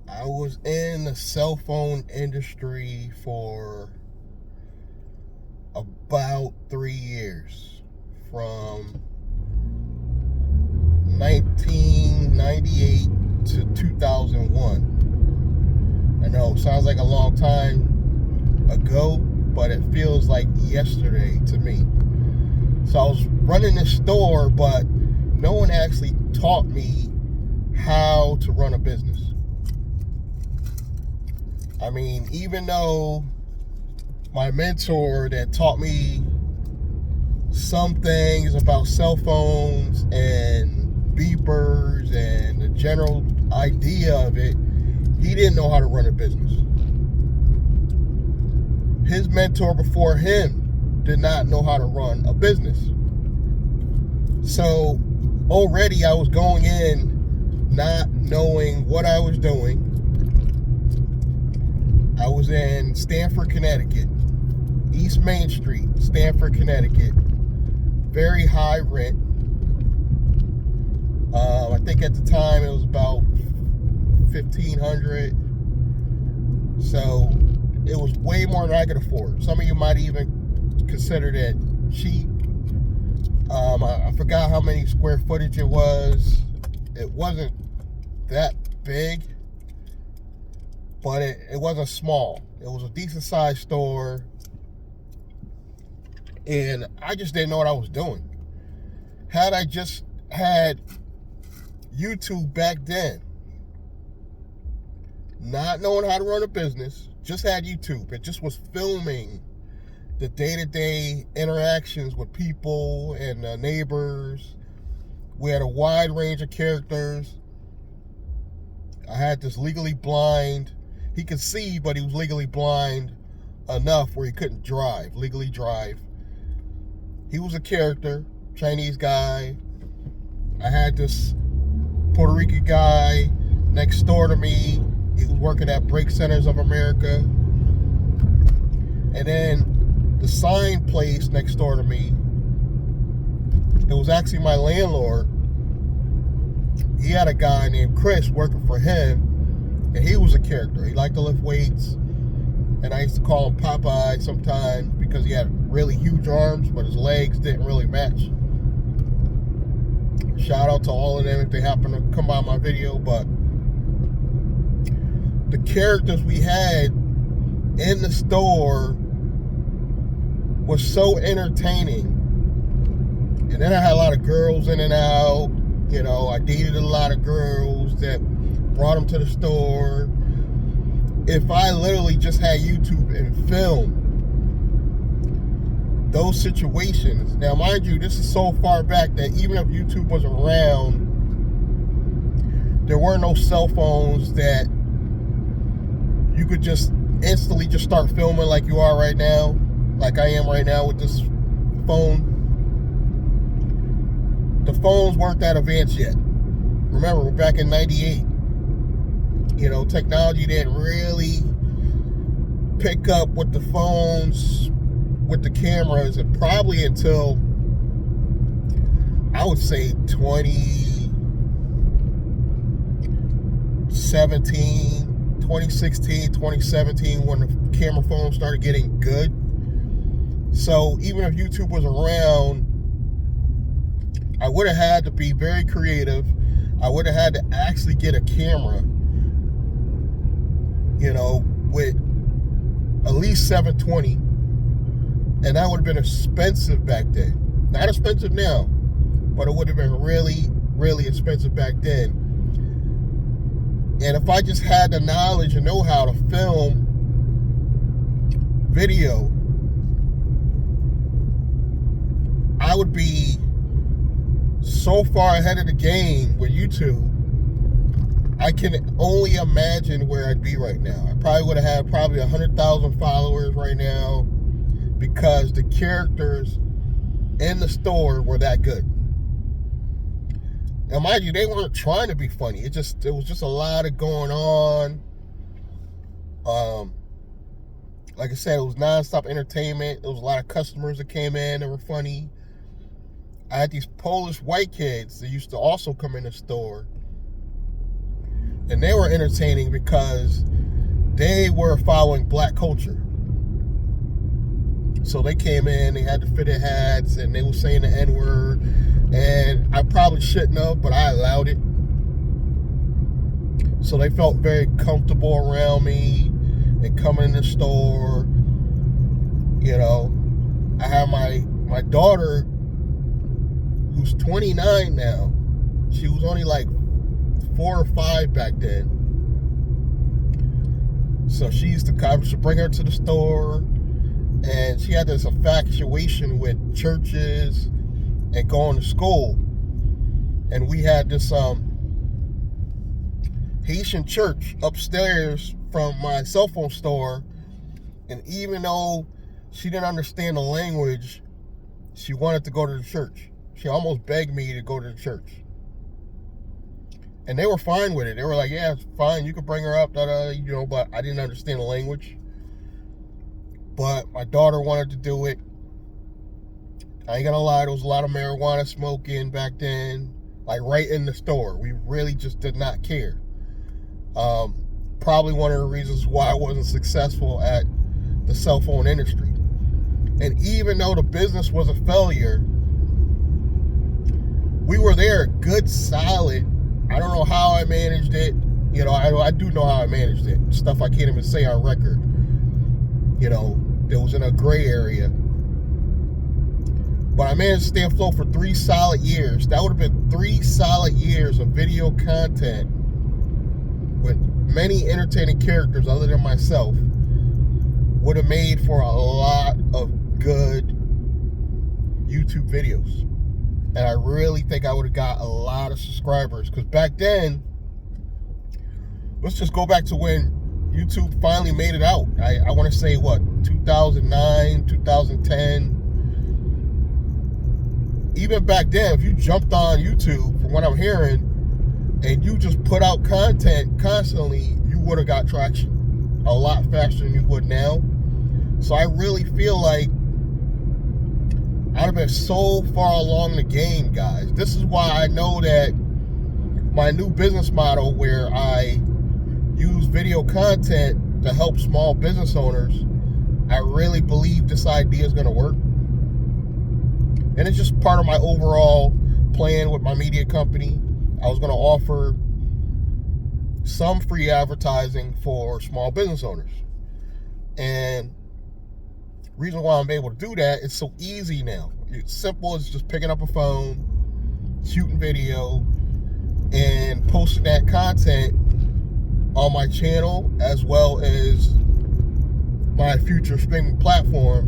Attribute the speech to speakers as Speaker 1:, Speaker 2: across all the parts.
Speaker 1: I was in the cell phone industry for about 3 years, from 1998 to 2001. I know, sounds like a long time ago, but it feels like yesterday to me. So I was running this store, but no one actually taught me how to run a business. I mean, even though my mentor that taught me some things about cell phones and beepers and the general idea of it, he didn't know how to run a business. His mentor before him did not know how to run a business. So already I was going in not knowing what I was doing. I was in Stamford, Connecticut, East Main Street, Stamford, Connecticut. Very high rent. I think at the time it was about $1,500. So it was way more than I could afford. Some of you might even consider that cheap. I forgot how many square footage it was. It wasn't that big, but it wasn't small. It was a decent sized store, and I just didn't know what I was doing. Had I just had YouTube back then, not knowing how to run a business, just had YouTube. It just was filming the day-to-day interactions with people and neighbors. We had a wide range of characters. I had this legally blind. He could see, but he was legally blind enough where he couldn't legally drive. He was a character, Chinese guy. I had this Puerto Rican guy next door to me. He was working at Brake Centers of America. And then the sign place next door to me, it was actually my landlord. He had a guy named Chris working for him, and he was a character. He liked to lift weights, and I used to call him Popeye sometimes because he had really huge arms, but his legs didn't really match. Shout out to all of them if they happen to come by my video. But the characters we had in the store was so entertaining. And then I had a lot of girls in and out. You know, I dated a lot of girls that brought them to the store. If I literally just had YouTube and film those situations. Now, mind you, this is so far back that even if YouTube was around, there were no cell phones that you could just instantly just start filming like you are right now, like I am right now with this phone. The phones weren't that advanced yet. Remember, we're back in 98. You know, technology didn't really pick up with the phones, with the cameras, and probably until, I would say, 2016, 2017, when the camera phones started getting good. So even if YouTube was around, I would have had to be very creative. I would have had to actually get a camera, you know, with at least 720. And that would have been expensive back then. Not expensive now, but it would have been really, really expensive back then. And if I just had the knowledge and know-how to film video, I would be so far ahead of the game with YouTube. I can only imagine where I'd be right now. I probably would have had 100,000 followers right now, because the characters in the store were that good. Now, mind you, they weren't trying to be funny. It was just a lot of going on. Like I said, it was nonstop entertainment. There was a lot of customers that came in that were funny. I had these Polish white kids that used to also come in the store. And they were entertaining because they were following black culture. So they came in, they had the fitted hats, and they were saying the N-word. And I probably shouldn't have, but I allowed it. So they felt very comfortable around me and coming in the store. You know, I have my daughter, who's 29 now. She was only like 4 or 5 back then. So she used to come, to bring her to the store, and she had this infatuation with churches and going to school. And we had this Haitian church upstairs from my cell phone store, and even though she didn't understand the language, she wanted to go to the church. She almost begged me to go to the church. And they were fine with it. They were like, yeah, it's fine, you can bring her up, you know, but I didn't understand the language. But my daughter wanted to do it. I ain't gonna lie, there was a lot of marijuana smoking back then, like right in the store. We really just did not care. Probably one of the reasons why I wasn't successful at the cell phone industry. And even though the business was a failure, we were there good solid. I don't know how I managed it. You know, I do know how I managed it. Stuff I can't even say on record. You know, it was in a gray area. But I managed to stay afloat for 3 solid years. That would have been 3 solid years of video content with many entertaining characters other than myself. Would have made for a lot of good YouTube videos. And I really think I would have got a lot of subscribers. Because back then, let's just go back to when YouTube finally made it out. I want to say, what, 2009, 2010. Even back then, if you jumped on YouTube, from what I'm hearing, and you just put out content constantly, you would have got traction a lot faster than you would now. So I really feel like I'd have been so far along the game, guys. This is why I know that my new business model, where I use video content to help small business owners, I really believe this idea is going to work. And it's just part of my overall plan with my media company. I was going to offer some free advertising for small business owners. And reason why I'm able to do that, it's so easy now. It's simple as just picking up a phone, shooting video, and posting that content on my channel as well as my future streaming platform.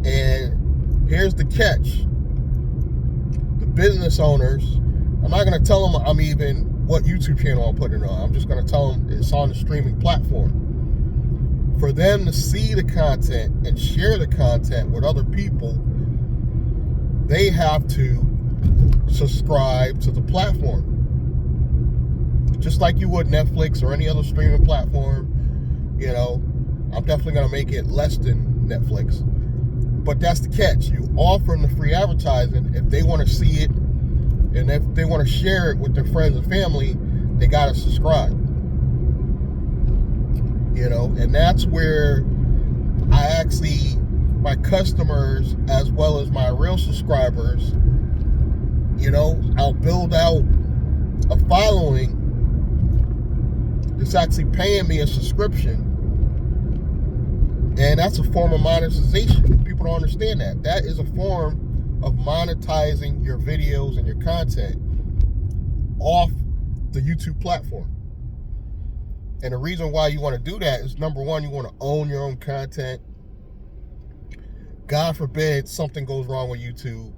Speaker 1: And here's the catch. The business owners, I'm not going to tell them I'm even what YouTube channel I'm putting it on. I'm just going to tell them it's on the streaming platform. For them to see the content and share the content with other people, they have to subscribe to the platform. Just like you would Netflix or any other streaming platform. You know, I'm definitely going to make it less than Netflix. But that's the catch. You offer them the free advertising. If they want to see it and if they want to share it with their friends and family, they got to subscribe. You know, and that's where I actually, my customers as well as my real subscribers, you know, I'll build out a following that's actually paying me a subscription. And that's a form of monetization. People don't understand that. That is a form of monetizing your videos and your content off the YouTube platform. And the reason why you want to do that is, number one, you want to own your own content. God forbid something goes wrong with YouTube.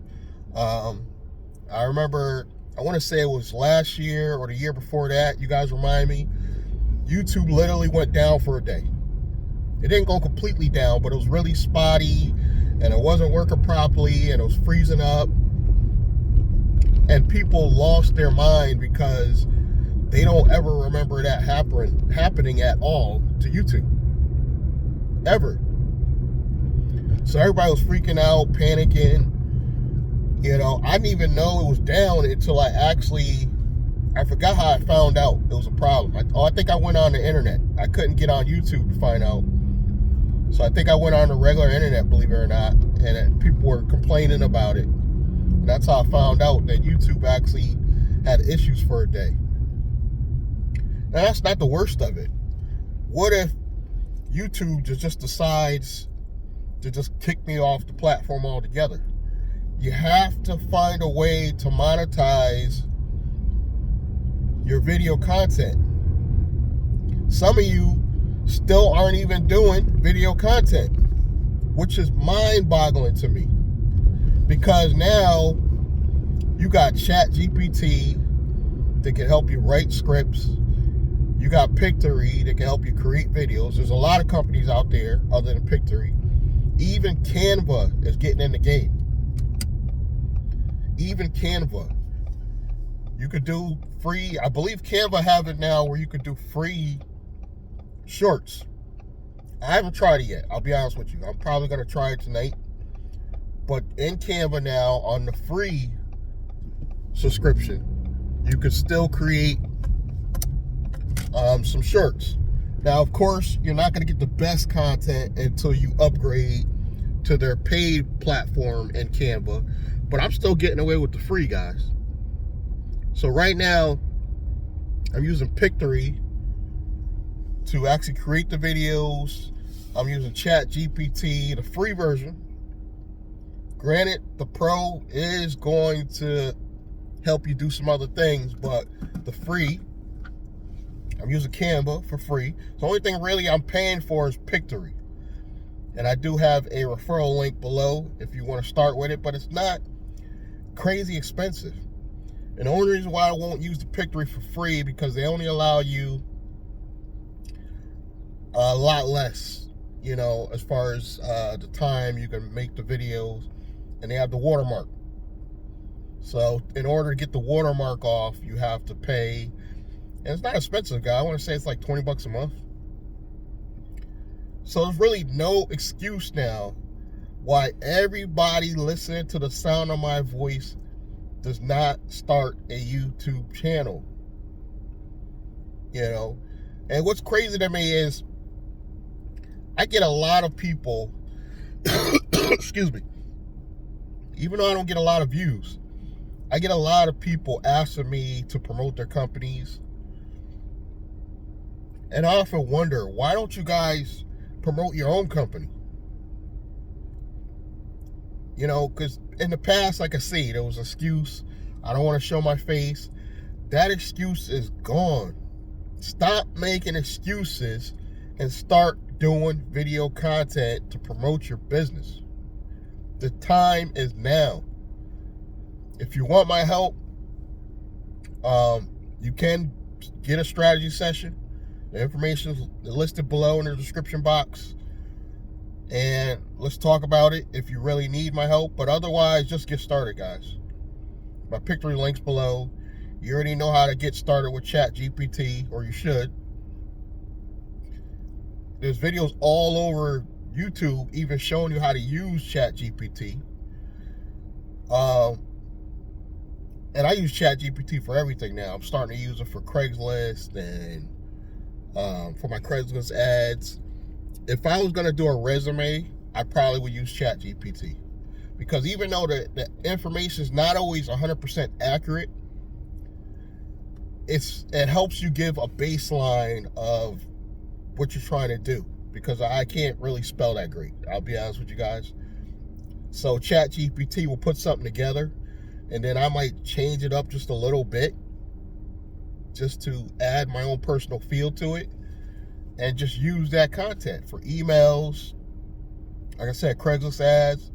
Speaker 1: I remember, I want to say it was last year or the year before that, you guys remind me, YouTube literally went down for a day. It didn't go completely down, but it was really spotty, and it wasn't working properly, and it was freezing up. And people lost their mind because they don't ever remember that happening at all to YouTube. Ever. So everybody was freaking out, panicking. You know, I didn't even know it was down until I I forgot how I found out it was a problem. I think I went on the internet. I couldn't get on YouTube to find out. So I think I went on the regular internet, believe it or not, and people were complaining about it. And that's how I found out that YouTube actually had issues for a day. Now, that's not the worst of it. What if YouTube just decides to just kick me off the platform altogether? You have to find a way to monetize your video content. Some of you still aren't even doing video content, which is mind-boggling to me, because now you got ChatGPT that can help you write scripts. You got Pictory that can help you create videos. There's a lot of companies out there other than Pictory. Even Canva is getting in the game. Even Canva. You could do free, I believe Canva have it now where you could do free shorts. I haven't tried it yet, I'll be honest with you. I'm probably going to try it tonight. But in Canva now, on the free subscription, you could still create some shorts. Now, of course, you're not going to get the best content until you upgrade to their paid platform in Canva. But I'm still getting away with the free, guys. So right now, I'm using Pictory to actually create the videos. I'm using ChatGPT, the free version. Granted, the Pro is going to help you do some other things, but the free, I'm using Canva for free. So the only thing really I'm paying for is Pictory. And I do have a referral link below if you want to start with it, but it's not crazy expensive. And the only reason why I won't use the Pictory for free, because they only allow you a lot less, you know, as far as the time you can make the videos, and they have the watermark. So in order to get the watermark off, you have to pay, and it's not expensive, guy. I want to say it's like 20 bucks a month. So there's really no excuse now why everybody listening to the sound of my voice does not start a YouTube channel. You know, and what's crazy to me is I get a lot of people excuse me, even though I don't get a lot of views, I get a lot of people asking me to promote their companies. And I often wonder, why don't you guys promote your own company? You know, because in the past, like I say, there was an excuse. I don't want to show my face. That excuse is gone. Stop making excuses and start doing video content to promote your business. The time is now. If you want my help, you can get a strategy session. The information is listed below in the description box. And let's talk about it if you really need my help. But otherwise, just get started, guys. My Pictory link's below. You already know how to get started with ChatGPT, or you should. There's videos all over YouTube even showing you how to use ChatGPT. And I use ChatGPT for everything now. I'm starting to use it for Craigslist and for my Craigslist ads. If I was going to do a resume, I probably would use ChatGPT. Because even though the information is not always 100% accurate, it helps you give a baseline of what you're trying to do. Because I can't really spell that great, I'll be honest with you guys. So ChatGPT will put something together, and then I might change it up just a little bit, just to add my own personal feel to it. And just use that content for emails, like I said, Craigslist ads.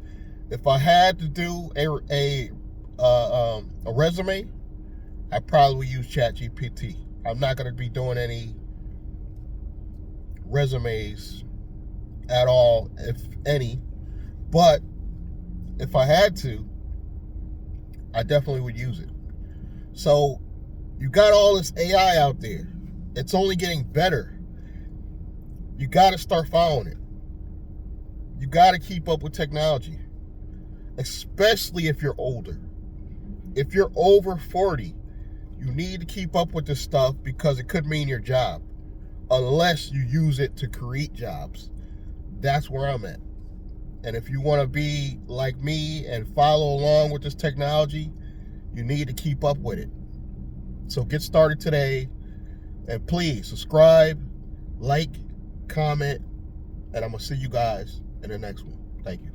Speaker 1: If I had to do a resume, I probably would use ChatGPT. I'm not going to be doing any resumes at all, if any. But if I had to, I definitely would use it. So you got all this AI out there. It's only getting better. You got to start following it. You got to keep up with technology, especially if you're older. If you're over 40, You need to keep up with this stuff because it could mean your job, unless you use it to create jobs. That's where I'm at. And if you want to be like me and follow along with this technology, you need to keep up with it. So get started today, and please subscribe, like, comment, and I'm going to see you guys in the next one. Thank you.